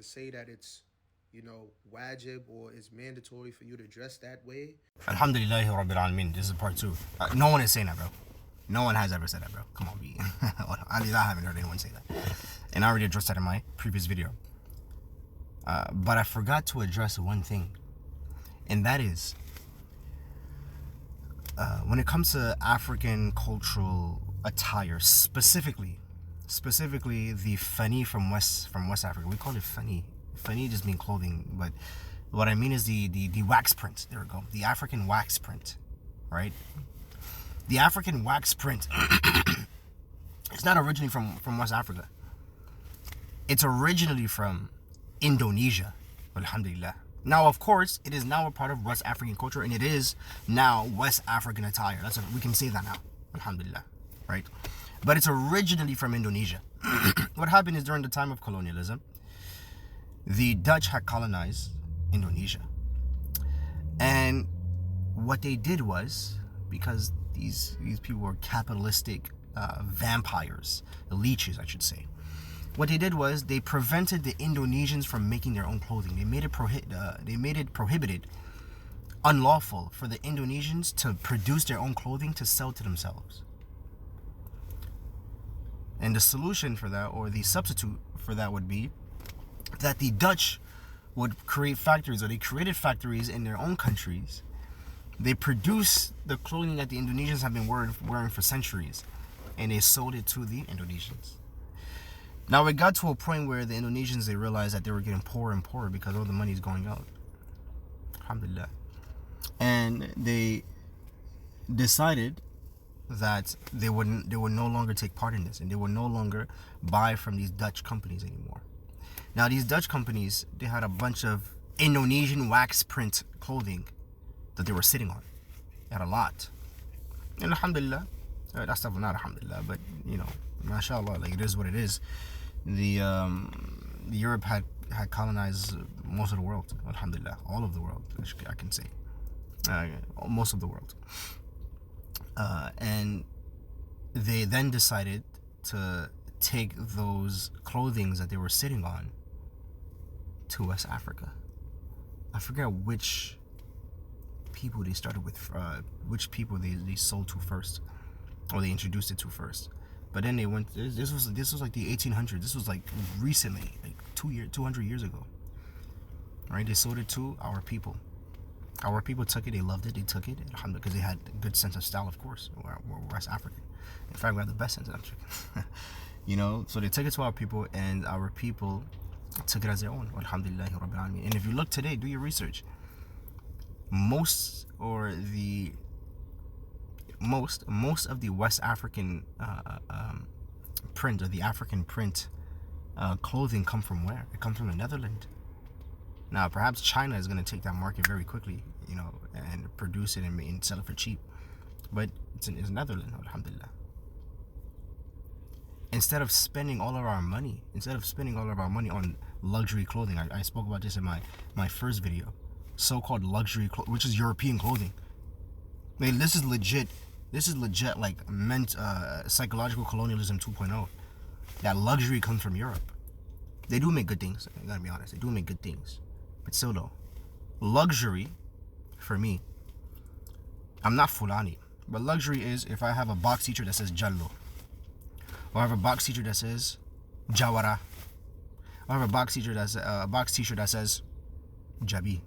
to say that it's, wajib or it's mandatory for you to dress that way. Alhamdulillah Rabbil Alameen. This is part two. No one is saying that, bro. No one has ever said that, bro. Come on, be. At least I haven't heard anyone say that. And I already addressed that in my previous video. But I forgot to address one thing. And that is, when it comes to African cultural attire, specifically the fani from West Africa. We call it fani. Fani just means clothing, but what I mean is the wax print. There we go. The African wax print, right? The African wax print it's not originally from West Africa. It's originally from Indonesia. Alhamdulillah. Now, of course, it is now a part of West African culture, and it is now West African attire. We can say that now. Alhamdulillah. Right? But it's originally from Indonesia. What happened is during the time of colonialism, the Dutch had colonized Indonesia. And what they did was, because these people were capitalistic vampires, leeches, I should say. What they did was they prevented the Indonesians from making their own clothing. They made it prohibited, unlawful for the Indonesians to produce their own clothing to sell to themselves. And the solution for that, or the substitute for that, would be that the Dutch would create factories, or they created factories in their own countries. They produced the clothing that the Indonesians have been wearing for centuries, and they sold it to the Indonesians. Now it got to a point where the Indonesians, they realized that they were getting poorer and poorer because all the money is going out. Alhamdulillah. And they decided that they would no longer take part in this, and they would no longer buy from these Dutch companies anymore. Now these Dutch companies, they had a bunch of Indonesian wax print clothing that they were sitting on. They had a lot. And alhamdulillah, that's not alhamdulillah, but mashallah, like it is what it is. The Europe had colonized most of the world. Alhamdulillah, all of the world, I can say, most of the world. And they then decided to take those clothings that they were sitting on to West Africa. I forget which people they started with, which people they sold to first, or they introduced it to first. But then they went. This was like the 1800s. This was like recently, like 200 years ago. Right? They sold it to our people. Our people took it. They loved it. They took it, alhamdulillah, because they had a good sense of style. Of course, we're West African. In fact, we have the best sense of African. So they took it to our people, and our people took it as their own. Alhamdulillah Rabbil Alameen. And if you look today, do your research. Most of the West African print, or the African print clothing, come from where? It comes from the Netherlands. Now, perhaps China is going to take that market very quickly, and produce it and sell it for cheap. But it's Netherlands, alhamdulillah. Instead of spending all of our money on luxury clothing, I spoke about this in my first video, so-called luxury clothing, which is European clothing. I mean, this is legit like psychological colonialism 2.0. That luxury comes from Europe. They do make good things, I gotta be honest. They do make good things. But still though, luxury, for me, I'm not Fulani, but luxury is if I have a box t-shirt that says Jallo, or I have a box t-shirt that says Jawara, or I have a box t-shirt that says Jabi,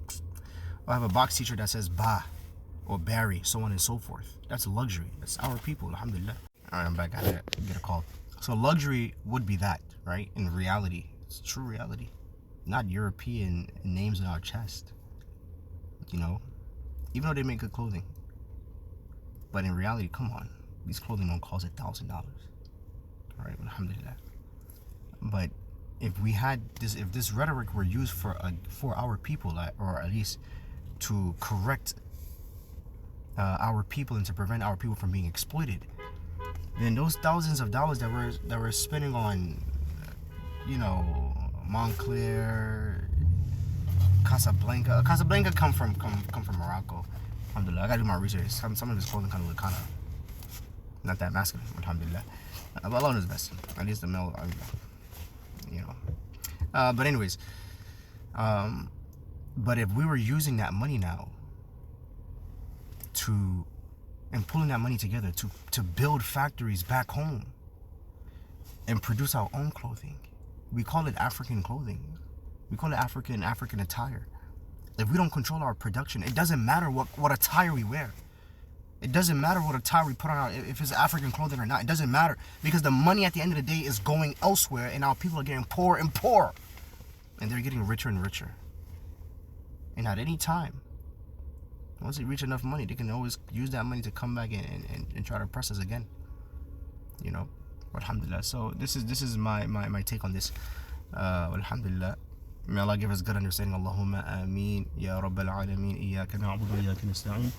or I have a box t-shirt that says Ba or Barry, so on and so forth. That's luxury. That's our people, alhamdulillah. Alright, I'm back. I had to get a call. So luxury would be that, right? In reality, it's true reality, not European names on our chest. Even though they make good clothing, but in reality, come on, these clothing don't cost $1,000. All right, alhamdulillah. But if this rhetoric were used for our people, or at least to correct our people and to prevent our people from being exploited, then those thousands of dollars that we're spending on, Montclair, Casablanca come from Morocco. Alhamdulillah, I gotta do my research. Some of this clothing kind of not that masculine. Alhamdulillah, but Allah knows best. At least the male, But anyways, but if we were using that money now and pulling that money together to build factories back home and produce our own clothing, we call it African clothing. We call it African attire. If we don't control our production, it doesn't matter what attire we wear. It doesn't matter what attire we put on, if it's African clothing or not. It doesn't matter, because the money at the end of the day is going elsewhere, and our people are getting poorer and poorer, and they're getting richer and richer. And at any time, once they reach enough money, they can always use that money to come back and try to oppress us again. You know, alhamdulillah. So this is my take on this. Alhamdulillah. May Allah give us good understanding. Allahumma ameen. Ya Rabbal Alameen. Iyaka na'budu wa iyaka nasta'in.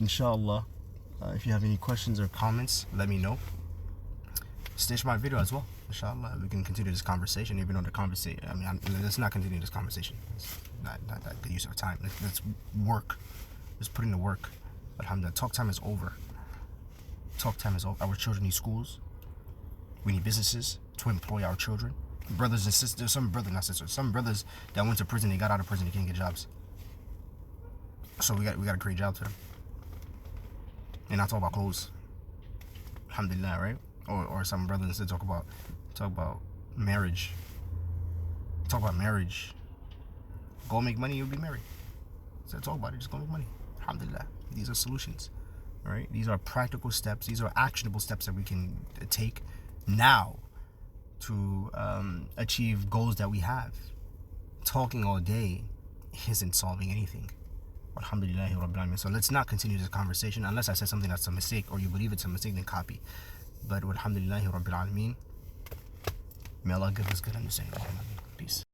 Inshallah, if you have any questions or comments, let me know. Stitch my video as well. Inshallah, we can continue this conversation, even though the conversation, let's not continue this conversation. It's not the use of time. Let's work. Let's put in the work. Alhamdulillah, talk time is over. Talk time is over. Our children need schools. We need businesses to employ our children. Brothers and sisters, some brothers that went to prison, they got out of prison, they can't get jobs. So we got to create jobs for them. And not talk about clothes. Alhamdulillah, right? Or some brothers instead talk about marriage. Talk about marriage. Go make money, you'll be married. So talk about it, just go make money. Alhamdulillah. These are solutions. Right? These are practical steps. These are actionable steps that we can take now to achieve goals that we have. Talking all day isn't solving anything. Alhamdulillahi Rabbil Alameen. So let's not continue this conversation unless I said something that's a mistake or you believe it's a mistake, then copy. But Alhamdulillahi Rabbil Alameen. May Allah give us good understanding. Peace.